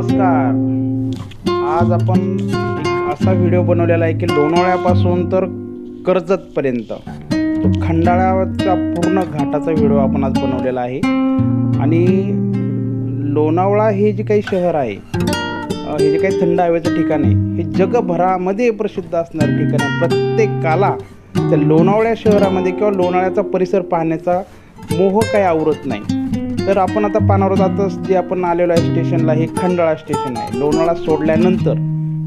नमस्कार. आज आपण एक असा व्हिडिओ बनवलेला आहे की लोणावळ्यापासून तर कर्जतपर्यंत तो खंडाळ्याचा पूर्ण घाटाचा व्हिडिओ आपण आज बनवलेला आहे. आणि लोणावळा हे जे काही शहर आहे, हे जे काही थंड हवेचं ठिकाण आहे, हे जगभरामध्ये प्रसिद्ध असणारं ठिकाण आहे. प्रत्येकाला त्या लोणावळ्या शहरामध्ये किंवा लोणावळ्याचा परिसर पाहण्याचा मोह काही आवरत नाही. तर आपण आता पाहणार आहोत, जे आपण आलेलो आहे स्टेशनला, हे खंडाळा स्टेशन आहे. लोणावळा सोडल्यानंतर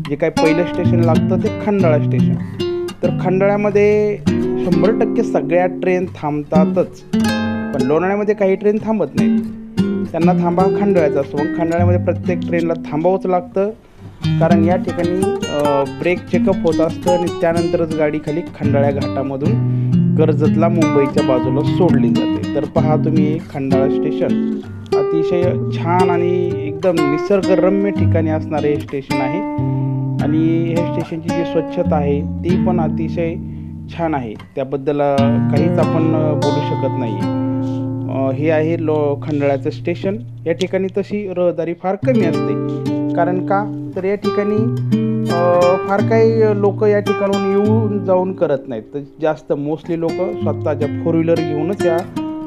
जे काही पहिलं स्टेशन लागतं ते खंडाळा स्टेशन. तर खंडाळ्यामध्ये 100% सगळ्या ट्रेन थांबतातच, पण लोणावळ्यामध्ये काही ट्रेन थांबत नाहीत. त्यांना थांबा खंडाळ्याचा असतो. मग खंडाळ्यामध्ये प्रत्येक ट्रेनला थांबावंच लागतं, कारण या ठिकाणी ब्रेक चेकअप होत असतं आणि त्यानंतरच गाडी खाली खंडाळ्या घाटामधून कर्जतला मुंबईच्या बाजूला सोडली जाते. तर पहा तुम्ही, खंडाळा स्टेशन अतिशय छान आणि एकदम निसर्गरम्य ठिकाणी असणारे हे स्टेशन आहे. आणि हे स्टेशनची जी स्वच्छता आहे ती पण अतिशय छान आहे, त्याबद्दल काहीच आपण बोलू शकत नाही. हे आहे खंडाळ्याचं स्टेशन. या ठिकाणी तशी रहदारी फार कमी असते, कारण का तर या ठिकाणी फार काही लोक या ठिकाणून येऊन जाऊन करत नाहीत. तर जास्त मोस्टली लोक स्वतःच्या 4 व्हीलर घेऊनच या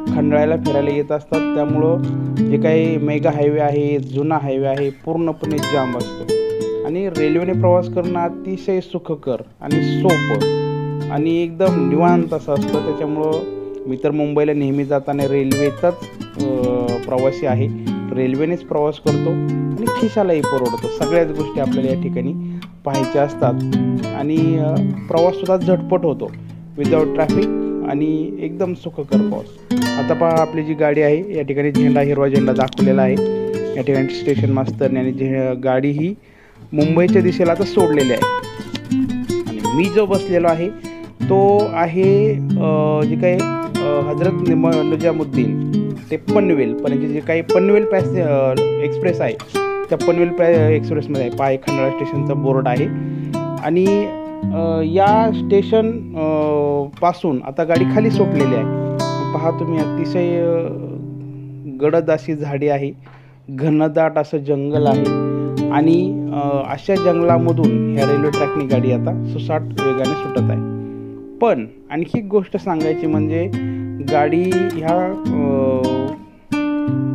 खंडाळ्याला फिरायला येत असतात. त्यामुळं जे काही मेगा हायवे आहे, जुना हायवे आहे, पूर्णपणे जाम असतो. आणि रेल्वेने प्रवास करणं अतिशय सुखकर आणि सोपं आणि एकदम निवांत असं असतं. त्याच्यामुळं मी तर मुंबईला नेहमी जाताना रेल्वेचाच प्रवासी आहे. रेल्वेनेच प्रवास करतो आणि खिशालाही परवडतो. सगळ्याच गोष्टी आपल्याला या ठिकाणी पाहायच्या असतात आणि प्रवाससुद्धा झटपट होतो, विदाऊट ट्रॅफिक आणि एकदम सुखकर प्रवास. आता पहा, आपली जी गाडी आहे या ठिकाणी हिरवा झेंडा दाखवलेला आहे. या ठिकाणी स्टेशन मास्तरने आणि गाडी ही मुंबईच्या दिशेला आता सोडलेली आहे. आणि मी जो बसलेलो आहे तो आहे जे काही हजरत निजामुद्दीन ते पनवेलपर्यंत जे काही पनवेल एक्सप्रेस आहे, त्या पनवेल एक्सप्रेसमध्ये आहे. पहा, खंडाळा स्टेशनचा बोर्ड आहे. आणि या स्टेशन पासून आता गाडी खाली सोडलेली आहे. पहा तुम्ही, अतिशय गडद अशी झाडी आहे, घनदाट असं जंगल आहे. आणि अशा जंगलामधून ह्या रेल्वे ट्रॅकनी गाडी आता सुसाट वेगाने सुटत आहे. पण आणखी एक गोष्ट सांगायची म्हणजे, गाडी ह्या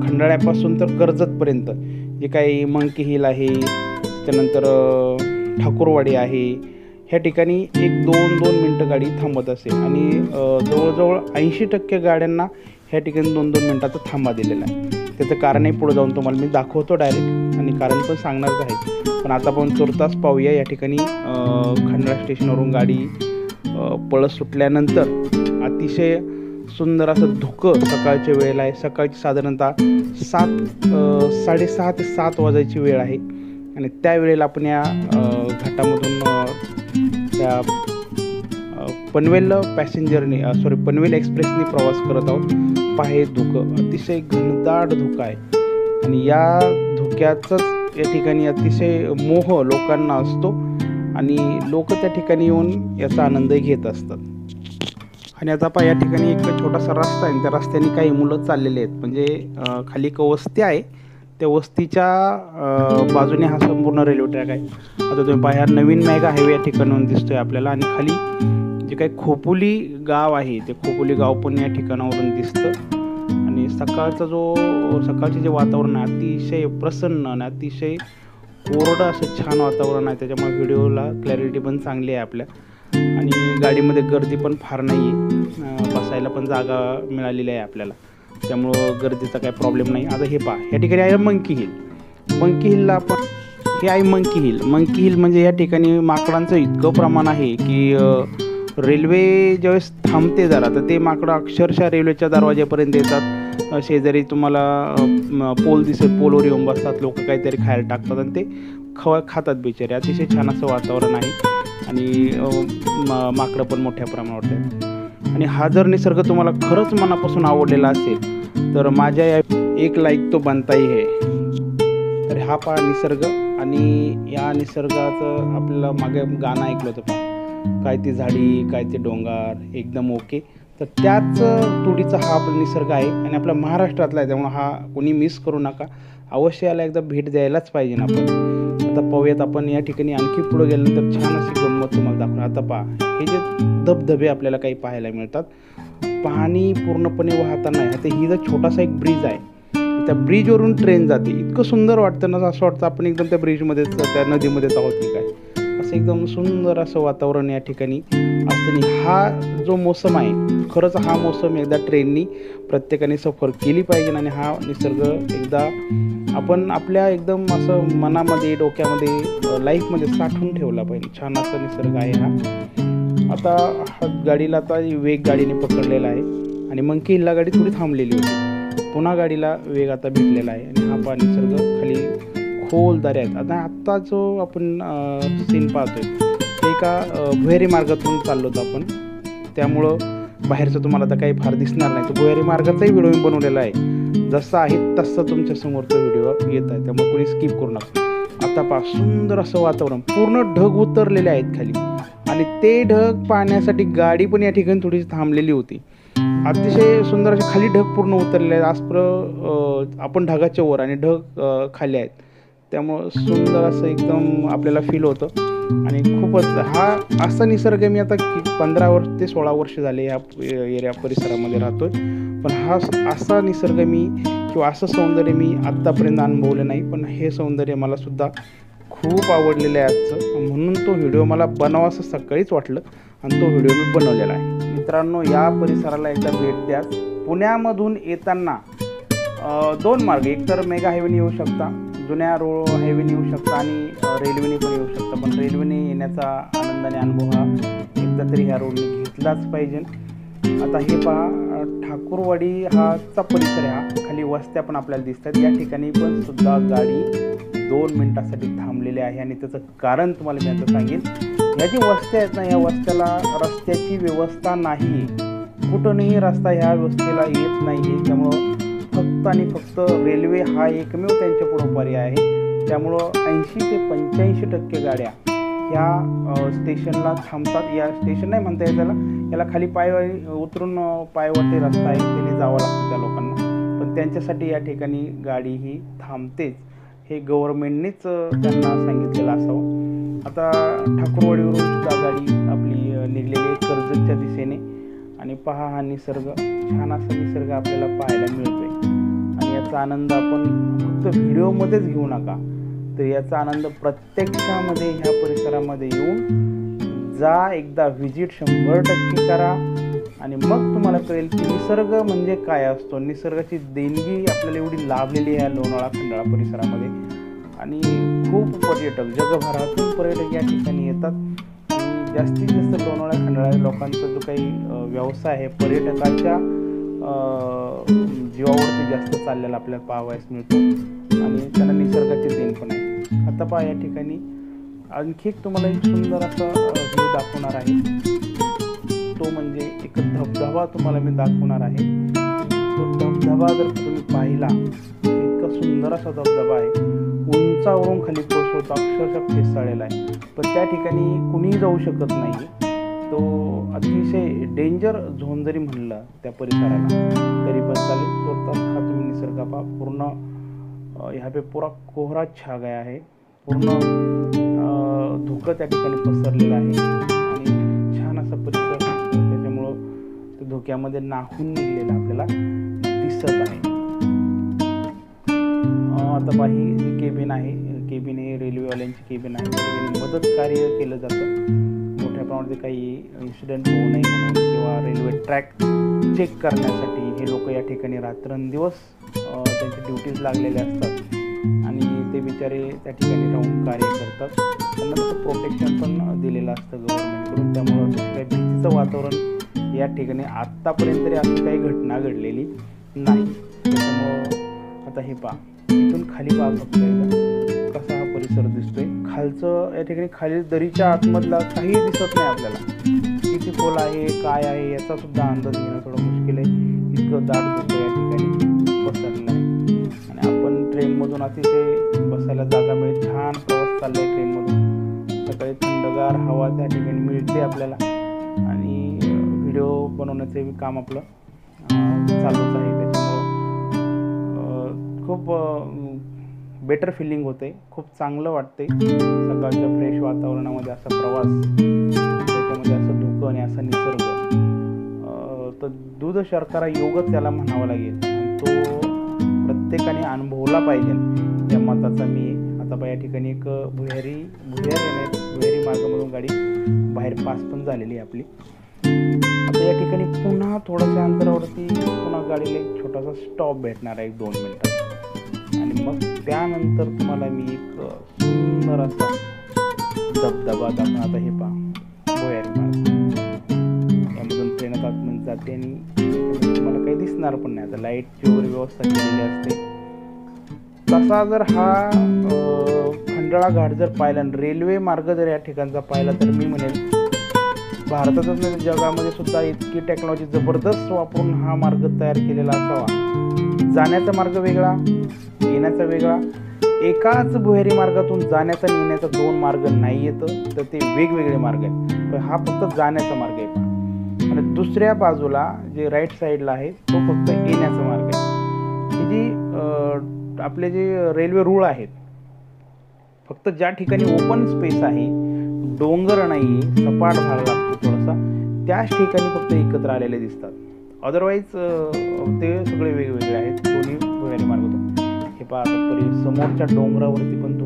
खंडाळ्यापासून तर कर्जतपर्यंत जे काही मंकी हिल आहे, त्यानंतर ठाकूरवाडी आहे, ह्या ठिकाणी 1-2 मिनटं गाडी थांबत असेल. आणि जवळजवळ 80% गाड्यांना ह्या ठिकाणी 2-2 मिनटाचा थांबा दिलेला आहे. त्याचं कारणही पुढे जाऊन तुम्हाला मी दाखवतो डायरेक्ट, आणि कारण पण सांगणारच आहे. पण आता आपण तुर्तास पाहूया. या ठिकाणी खंडाळा स्टेशनवरून गाडी पळत सुटल्यानंतर अतिशय सुंदर असं धुकं सकाळच्या वेळेला आहे. सकाळची साधारणतः 6:30 ते 7 वाजायची वेळ आहे. आणि त्यावेळेला आपण या घाटामधून त्या पनवेल पनवेल एक्सप्रेसने प्रवास करत आहोत. पाहे धुकं, अतिशय घनदाट धुकं आहे. आणि या धुक्याचंच या ठिकाणी अतिशय मोह लोकांना असतो आणि लोक त्या ठिकाणी येऊन याचा आनंदही घेत असतात. आणि आता पहा, या ठिकाणी एक छोटासा रस्ता आहे. त्या रस्त्याने काही मुलं चाललेले आहेत. म्हणजे खाली एक वस्ती आहे, त्या वस्तीच्या बाजूने हा संपूर्ण रेल्वे ट्रॅक आहे. आता तुम्ही पहा, नवीन मेगा हायवे या ठिकाणाहून दिसतोय आपल्याला. आणि खाली जे काही खोपोली गाव आहे, ते खोपोली गाव पण या ठिकाणावरून दिसतं. आणि सकाळचं जे वातावरण आहे, अतिशय प्रसन्न आणि अतिशय कोरडं असं छान वातावरण आहे. त्याच्यामुळे व्हिडिओला क्लॅरिटी पण चांगली आहे आपल्या. आणि गाडीमध्ये गर्दी पण फार नाही आहे, बसायला पण जागा मिळालेली आहे आपल्याला, त्यामुळं गर्दीचा काही प्रॉब्लेम नाही. आता हे पहा, या ठिकाणी आहे मंकी हिल. मंकी हिलला आपण, हे आहे मंकी हिल. मंकी हिल म्हणजे या ठिकाणी माकडांचं इतकं प्रमाण आहे की रेल्वे ज्यावेळेस थांबते जरा, तर ते माकडं अक्षरशः रेल्वेच्या दरवाज्यापर्यंत येतात. शेजारी तुम्हाला पोल दिसेल, पोलवर येऊन बसतात लोक, काहीतरी खायला टाकतात आणि ते खातात बिचारे. अतिशय छान असं वातावरण आहे. आणि माकडं पण मोठ्या प्रमाणावर आहेत. आणि हा जर निसर्ग तुम्हाला खरंच मनापासून आवडलेला असेल तर माझ्या एक लाईक तो बनताही आहे. तर हा पहा निसर्ग. आणि या निसर्गाचं आपल्याला मागे गाणं ऐकलं होतं पहा, काय ती झाडी, काय ते डोंगर, एकदम ओके. तर त्याच तोडीचा हा आपला निसर्ग आहे आणि आपला महाराष्ट्रातला आहे. त्यामुळे हा कोणी मिस करू नका, अवश्य याला एकदा भेट द्यायलाच पाहिजे ना आपण. आता पाहूयात आपण या ठिकाणी आणखी पुढे गेल्यानंतर छान अशी गंमत तुम्हाला दाखवणार. आता पहा, हे जे धबधबे आपल्याला काही पाहायला मिळतात, पाणी पूर्णपणे वाहताना आहे. आता ही जर छोटासा एक ब्रिज आहे, त्या ब्रिजवरून ट्रेन जाते. इतकं सुंदर वाटतं ना, असं वाटतं आपण एकदम त्या ब्रिजमध्येच, त्या नदीमध्येच आहोत की काय. असं एकदम सुंदर असं वातावरण या ठिकाणी असताना हा जो मोसम आहे, खरंच हा मोसम एकदा ट्रेननी प्रत्येकाने सफर केली पाहिजे आणि हा निसर्ग एकदा आपण आपल्या एकदम असं मनामध्ये, डोक्यामध्ये, लाईफमध्ये साठवून ठेवला पाहिजे. छान असा निसर्ग आहे हा. आता हा गाडीला आता वेग गाडीने पकडलेला आहे आणि मंकी हिलला गाडी थोडी थांबलेली होती. पुन्हा गाडीला वेग आता भेटलेला आहे आणि हा निसर्ग खाली खोल दऱ्या आहेत. आत्ता जो आपण सीन पाहतोय ते एका भुयारी मार्गातून चाललो होतो आपण, त्यामुळं बाहेरचं तुम्हाला आता काही फार दिसणार नाही. तो भुयारी मार्गाचाही व्हिडिओ मी बनवलेला आहे, जसं आहे तसं तुमच्यासमोर तो व्हिडिओ येत आहे, त्यामुळे कोणी स्किप करू नका. आता पहा, सुंदर असं वातावरण, पूर्ण ढग उतरलेले आहेत खाली आणि ते ढग पाहण्यासाठी गाडी पण या ठिकाणी थोडीशी थांबलेली होती. अतिशय सुंदर असे खाली ढग पूर्ण उतरलेले आहेत. आज आपण ढगाच्या वर आणि ढग खाली आहेत, त्यामुळं सुंदर असं एकदम आपल्याला फील होतं. आणि खूपच हा असा निसर्ग मी आता 15 ते 16 वर्ष झाले या एरिया परिसरामध्ये राहतोय, पण हा असा निसर्ग मी किंवा असं सौंदर्य मी आत्तापर्यंत अनुभवलं नाही. पण हे सौंदर्य मला सुद्धा खूप आवडलेलं आहे आजचं, म्हणून तो व्हिडिओ मला बनवा असं सकाळीच वाटलं आणि तो व्हिडिओ मी बनवलेला आहे. मित्रांनो, या परिसराला एकदा भेट द्या. पुण्यामधून येताना 2 मार्ग, एक तर मेगा हायवेने येऊ शकता, जुन्या हायवेने येऊ शकता आणि रेल्वेने पण येऊ शकता. पण रेल्वेने येण्याचा आनंदाने अनुभव हा एकदा तरी ह्या रोडने घेतलाच पाहिजे. आता हे पहा, ठाकूरवाडी हाचा परिसर आहे. हा खाली वस्त्या पण आपल्याला दिसतात. या ठिकाणी पण सुद्धा गाडी 2 मिनिटासाठी थांबलेली आहे आणि त्याचं कारण तुम्हाला मी आता सांगेन. ह्या जी वस्त्या आहेत ना, या वस्त्याला रस्त्याची व्यवस्था नाही, कुठूनही रस्ता ह्या वस्तीला येत नाही. त्यामुळं फक्त आणि फक्त रेल्वे हा एकमेव त्यांच्या पुढं पर्याय आहे. त्यामुळं 80 ते 85% गाड्या ह्या स्टेशनला थांबतात. या स्टेशन नाही म्हणता येत त्याला, याला खाली उतरून पायवाटे रस्ता आहे, त्याने जावं लागतं त्या लोकांना, पण त्यांच्यासाठी या ठिकाणी गाडी ही थांबतेच. हे गव्हर्नमेंटनेच त्यांना सांगितलेलं असावं. आता ठाकूरवाडीवरून सुद्धा गाडी आपली निघलेली आहे कर्जतच्या दिशेने आणि पहा, हा निसर्ग, छान असा निसर्ग आपल्याला पाहायला मिळतोय. आणि याचा आनंद आपण फक्त व्हिडिओमध्येच घेऊ नका, तर याचा आनंद प्रत्यक्षामध्ये ह्या परिसरामध्ये येऊन जा, एकदा व्हिजिट 100% करा आणि मग तुम्हाला कळेल की निसर्ग म्हणजे काय असतो. निसर्गाची देणगी आपल्याला एवढी लाभलेली आहे लोणावळा खंडाळा परिसरामध्ये आणि खूप पर्यटक, जगभरातून पर्यटक या ठिकाणी येतात आणि जास्तीत जास्त लोणावळा खंडाळा लोकांचा जो काही व्यवसाय आहे, पर्यटकाच्या जीवावरती जास्त चाललेला आपल्याला पाहावयास मिळतो आणि त्यांना निसर्गाची देण पण आहे. आता पहा, या ठिकाणी आणखी तुम्हाला एक सुंदर असा व्ह्यू दाखवणार आहे, तो म्हणजे एक धबधबा तुम्हाला मी दाखवणार आहे. तो धबधबा जर तुम्ही पाहिला, इतका सुंदर असा धबधबा आहे, उंचावरून खाली कोसळतो, अक्षरशः फेसाळलेला आहे, पण त्या ठिकाणी कुणीही जाऊ शकत नाही. तो अतिशय डेंजर झोन जरी म्हणलं त्या परिसराला तरी पण चालेल. तो हा तुम्ही निसर्ग पहा, पूर्ण यहाँ पे पूरा कोहरा छा गया है, पूर्ण धुकं त्या ठिकाणी पसरलेलं आहे आणि छान असा परिसर, त्याच्यामुळं ते धुक्यामध्ये नाहून निघलेलं आपल्याला दिसत आहे. आता बाही जी केबिन आहे, केबिन हे रेल्वेवाल्यांची केबिन आहे, त्याच्याने मदत कार्य केलं जातं मोठ्या प्रमाणात काही इन्सिडेंट होऊ नये म्हणून किंवा रेल्वे ट्रॅक चेक करण्यासाठी हे लोक या ठिकाणी रात्रंदिवस त्यांची ड्युटीज लागलेले असतात आणि ते बिचारे त्या ठिकाणी राहून कार्य करतात. त्यांना तसं प्रोटेक्शन पण दिलेलं असतं गव्हर्नमेंटकडून, त्यामुळं तसं काही भीतीचं वातावरण या ठिकाणी आत्तापर्यंत तरी अशी काही घटना घडलेली नाही. त्याच्यामुळं आता हे पहा, इथून खाली पहा फक्त एकदा कसा हा परिसर दिसतोय. खालचं या ठिकाणी खाली दरीच्या आतमधला काही दिसत नाही आपल्याला, किती खोल आहे काय आहे याचा सुद्धा अंदाज घेणं थोडं मुश्किल आहे, इतकं दाट धुकं या ठिकाणी पसरलं आहे. आणि आपण ट्रेनमधून अतिशय बसायला जागा मिळेल, छान प्रवास चालला आहे ट्रेनमधून, सकाळी थंडगार हवा त्या ठिकाणी मिळते आपल्याला आणि व्हिडिओ बनवण्याचे काम आपलं चालूच आहे. त्याच्यामुळं खूप बेटर फिलिंग होते, खूप चांगलं वाटते सकाळच्या फ्रेश वातावरणामध्ये असा प्रवास, त्याच्यामध्ये असं धुकं आणि असा निसर्ग. तर दूध शर्करा योगच त्याला म्हणावा लागेल आणि तो प्रत्येकाने अनुभवला पाहिजे या मताचा मी. आता बा या ठिकाणी एक भुयारी मार्गामधून गाडी बाहेर पास पण झालेली आहे आपली. आता या ठिकाणी पुन्हा थोड्याशा अंतरावरती पुन्हा गाडीला एक छोटासा स्टॉप भेटणार आहे 1-2 मिनटात आणि मग त्यानंतर तुम्हाला मी एक सुंदर असा धबधबा दाखवणार. आता हे पहा भुयारी मार्ग, यामधून ट्रेन आतमध्ये जाते आणि तुम्हाला काही दिसणार पण नाही. आता लाईटची वगैरे व्यवस्था केलेली असते. तसा जर हा खंडाळा घाट जर पाहिला आणि रेल्वे मार्ग जर या ठिकाणचा पाहिला तर मी म्हणेन भारतातच नाही जगामध्ये सुद्धा इतकी टेक्नॉलॉजी जबरदस्त वापरून हा मार्ग तयार केलेला असावा. जाण्याचा मार्ग वेगळा, येण्याचा वेगळा. एकाच भुयारी मार्गातून जाण्याचा आणि येण्याचा 2 मार्ग नाही येतं, तर ते वेगवेगळे मार्ग आहेत. पण हा फक्त जाण्याचा मार्ग आहे आणि दुसऱ्या बाजूला जे राईट साईडला आहे तो फक्त येण्याचा मार्ग आहे. ही जी आपले जे रेल्वे रूळ आहेत, फक्त ज्या ठिकाणी ओपन स्पेस आहे, डोंगर नाही, सपाट भाग लागतो थोडासा, त्याच ठिकाणी फक्त एकत्र आलेले दिसतात. अदरवाईज ते सगळे वेगवेगळे आहेत दोन्ही भुयारी मार्ग. हे पहा समोरच्या डोंगरावरती पण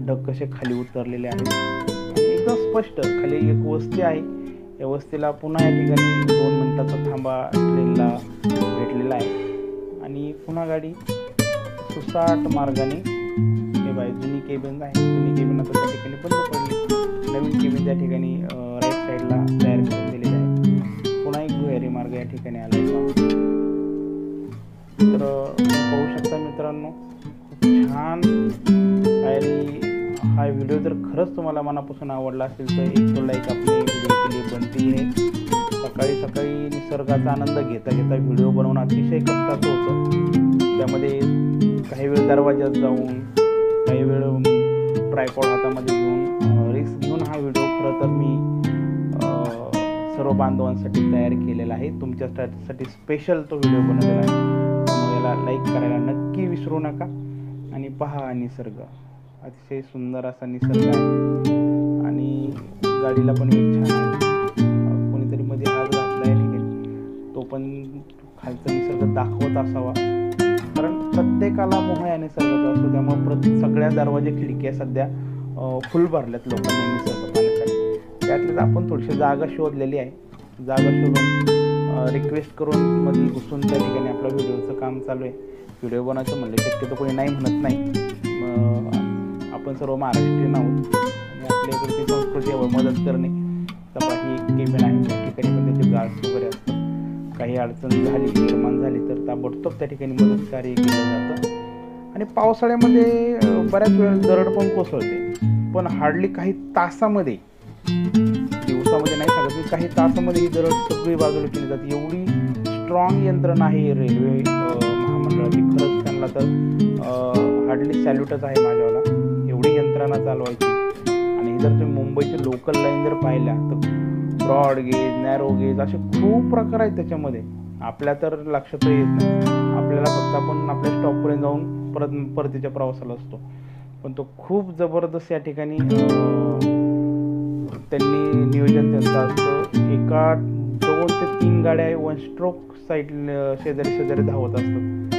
ढग कसे खाली उतरलेले आहेत आणि एकदम स्पष्ट खाली एक वस्ती आहे. या वस्तीला पुन्हा या ठिकाणी 2 मिनिटाचा थांबा ट्रेनला भेटलेला आहे आणि पुन्हा गाडी सुसाट मार्गाने जुनी केबिन आहे. जुनी केबिन आता त्या ठिकाणी बंद पडली, नवीन केबिन त्या ठिकाणी राईट साईडला तयार करून दिलेली आहे. पुन्हा एक भुयारी मार्ग या ठिकाणी आला आहे. तर पाहू शकता मित्रांनो, खूप छान. आणि हा व्हिडिओ जर खरंच तुम्हाला मनापासून आवडला असेल तर एक तो लाईक आपली व्हिडिओ केली बनती आहे. सकाळी सकाळी निसर्गाचा आनंद घेता घेता व्हिडिओ बनवणं अतिशय कष्टाचं होतं. त्यामध्ये काही वेळ दरवाज्यात जाऊन, काही वेळ ट्रायपॉड हातामध्ये घेऊन रिस्क घेऊन हा व्हिडिओ खरं तर मी सर्व बांधवांसाठी तयार केलेला आहे. तुमच्यासाठी स्पेशल तो व्हिडिओ बनवलेला आहे. त्यामुळे याला लाईक करायला नक्की विसरू नका आणि पहा निसर्ग. अतिशय सुंदर असा निसर्ग आहे आणि गाडीला पण एक छान आहे. कोणीतरी मध्ये हात घातला या ठिकाणी, तो पण खालचा निसर्ग दाखवत असावा, कारण प्रत्येकाला मोह या निसर्गाचा असतो. त्यामुळे सगळ्या दरवाजे खिडक्या सध्या फुल भरल्यात लोकांनी निसर्ग पाहण्यासाठी. त्यातलेच आपण थोडीशी जागा शोधलेली आहे. जागा शोधून रिक्वेस्ट करून मध्ये घुसून त्या ठिकाणी आपलं व्हिडिओचं काम चालू आहे. व्हिडिओ बनवायचं म्हणलं शक्यतो कोणी नाही म्हणत नाही. आपण सर्व महाराष्ट्रीयन आहोत आणि आपल्याकडची संस्कृती मदत करणे. तर ही केबिन आहे, त्या ठिकाणी पण त्याचे गार्ड्स वगैरे असतात. काही अडचण झाली, निर्माण झाली तर ताबडतोब त्या ठिकाणी मदत कार्य केलं जातं. आणि पावसाळ्यामध्ये बऱ्याच वेळेस दरड पण कोसळते, पण हार्डली काही तासामध्ये, दिवसामध्ये नाही सांगत मी, काही तासामध्ये ही दरड सगळी बाजूला केली जाते. एवढी स्ट्रॉंग यंत्रणा आहे रेल्वे महामंडळाची. खरंच त्यांना तर हार्डली सॅल्यूटच आहे माझ्यावाला, एवढी यंत्रणा चालवायची. आणि जर तुम्ही मुंबईची लोकल लाईन जर पाहिल्या तर ब्रॉड गेज, नॅरो गेज असे खूप प्रकार आहेत त्याच्यामध्ये. आपल्या तर लक्षात येत नाही. आपल्याला फक्त आपण आपल्या स्टॉपपर्यंत जाऊन परतीच्या प्रवासाला असतो. पण तो खूप जबरदस्त या ठिकाणी त्यांनी नियोजन त्यांचं असतं. एका 2 ते 3 गाड्या 1 स्ट्रोक साईड शेजारी धावत असतात.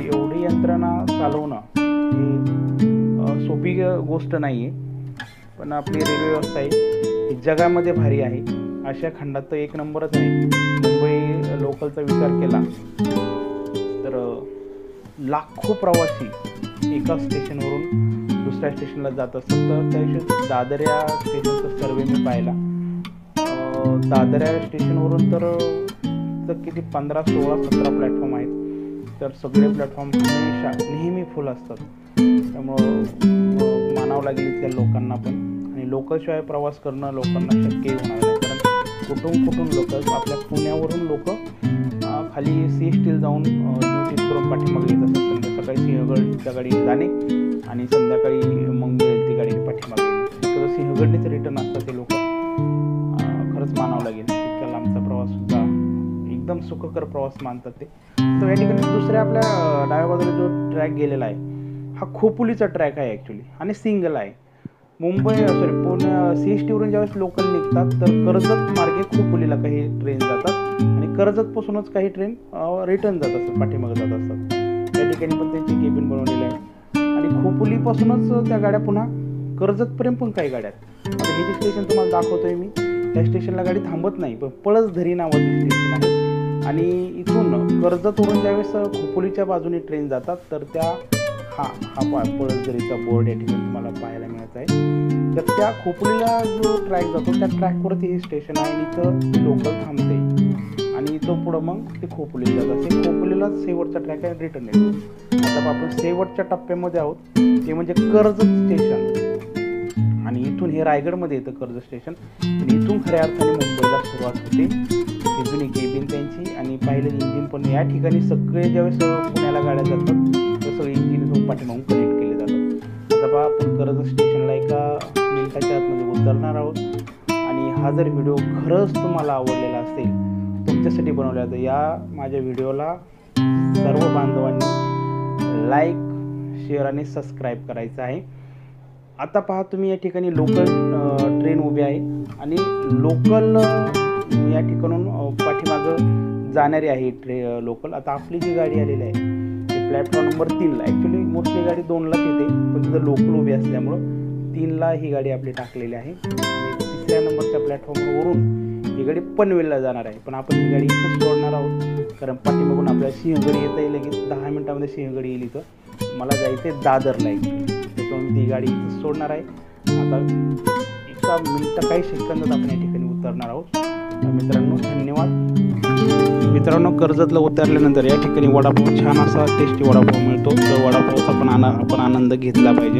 एवढी यंत्रणा चालवणं ही सोपी गोष्ट नाही आहे. पण आपली रेल्वे व्यवस्था आहे ही जगामध्ये भारी आहे. अशा खंडात तर 1 नंबरच आहे. मुंबई लोकलचा विचार केला तर लाखो प्रवासी एका स्टेशनवरून दुसऱ्या स्टेशनला जात असतात. तर त्या दिवशी दादऱ्या स्टेशनचा सर्वे मी पाहिला. दादऱ्या स्टेशनवरून तर किती 15, 16, 17 प्लॅटफॉर्म आहेत. तर सगळे प्लॅटफॉर्म नेहमी फुल असतात. त्यामुळं मानावं लागेल इथल्या लोकांना पण. आणि लोकलशिवाय प्रवास करणं लोकांना शक्यही होणार नाही, कारण कुठून लोक आपल्या पुण्यावरून लोक खाली CSTला जाऊन ड्युटीज करून पाठीमागे येत असतात. सकाळी सिंहगडच्या गाडीने जाणे आणि संध्याकाळी मग ती गाडीने पाठीमागे येणे. सिंहगडनेच रिटर्न असतात ते लोक. खरंच मानावं लागेल, इतक्या लांबचा प्रवास सुखकर प्रवास मानतात ते. तर या ठिकाणी दुसऱ्या आपल्या डाव्या बाजूला जो ट्रॅक गेलेला आहे हा खोपोलीचा ट्रॅक आहे ॲक्च्युली आणि सिंगल आहे. पुणे CSTवरून ज्यावेळेस लोकल निघतात तर कर्जत मार्गे खोपोलीला काही ट्रेन जातात आणि कर्जतपासूनच काही ट्रेन रिटर्न जात असतात, पाठीमागे जात असतात. या ठिकाणी पण त्यांची केबिन बनवलेली आहे आणि खोपोलीपासूनच त्या गाड्या पुन्हा कर्जतपर्यंत पण काही गाड्या आहेत. आता हे जे स्टेशन तुम्हाला दाखवतोय मी, त्या स्टेशनला गाडी थांबत नाही, पण पळसधरी नावाचं स्टेशन आहे आणि इथून कर्जतवरून ज्यावेळेस खोपोलीच्या बाजूने ट्रेन जातात तर त्या हा पळसधरीचा बोर्ड या ठिकाणी तुम्हाला पाहायला मिळत आहे. तर त्या खोपोलीला जो ट्रॅक जातो त्या ट्रॅकवरती हे स्टेशन आहे आणि इथं लोकल थांबते आणि इथं पुढं मग ते खोपोलीला जात असते. खोपोलीलाच शेवटचा ट्रॅक आहे, रिटर्न येतो. आता आपण शेवटच्या टप्प्यामध्ये आहोत, ते म्हणजे कर्जत स्टेशन आणि इथून हे रायगडमध्ये येतं कर्जत स्टेशन आणि इथून खऱ्या अर्थाने मुंबईला सुरुवात होते. ही जुनी केबिन त्यांची आणि पाहिलेलं इंजिन पण या ठिकाणी सगळे ज्यावेळेस पुण्याला गाड्या जातात तर सगळे इंजिन इथून पाठीमागून कनेक्ट केले जातात. आता बा आपण कर्जत स्टेशनला एका मिनिटाच्या आतमध्ये उतरणार आहोत आणि हा जर व्हिडिओ खरंच तुम्हाला आवडलेला असेल, तुमच्यासाठी बनवला तर या माझ्या व्हिडिओला सर्व बांधवांनी लाईक, शेअर आणि सबस्क्राईब करायचं आहे. आता पहा तुम्ही या ठिकाणी लोकल ट्रेन उभी आहे आणि लोकल या ठिकाणून पाठीमागं जाणारी आहे लोकल. आता आपली जी गाडी आलेली आहे ती प्लॅटफॉर्म नंबर 3ला, ॲक्च्युली मोस्टली गाडी 2लाच येते पण तिथं लोकल उभी असल्यामुळं 3ला ही गाडी आपली टाकलेली आहे आणि 3ऱ्या नंबरच्या प्लॅटफॉर्मवरून ही गाडी पनवेलला जाणार आहे. पण आपण ही गाडी इथं सोडणार आहोत कारण पाठीमागून आपल्याला सिंहगड येता येईल, लगेच 10 मिनिटामध्ये सिंहगड येईल. इथं मला जायचं आहे दादरला ॲक्च्युली, त्याच्यामुळे ती गाडी इथं सोडणार आहे. आता एका मिनिटं काही सेकंदात आपण या ठिकाणी उतरणार आहोत. मित्रांनो धन्यवाद. मित्रांनो कर्जतला उतरल्यानंतर या ठिकाणी वडापाव, छान असा टेस्टी वडापाव मिळतो, तर वडापावचा पण आपण आनंद घेतला पाहिजे.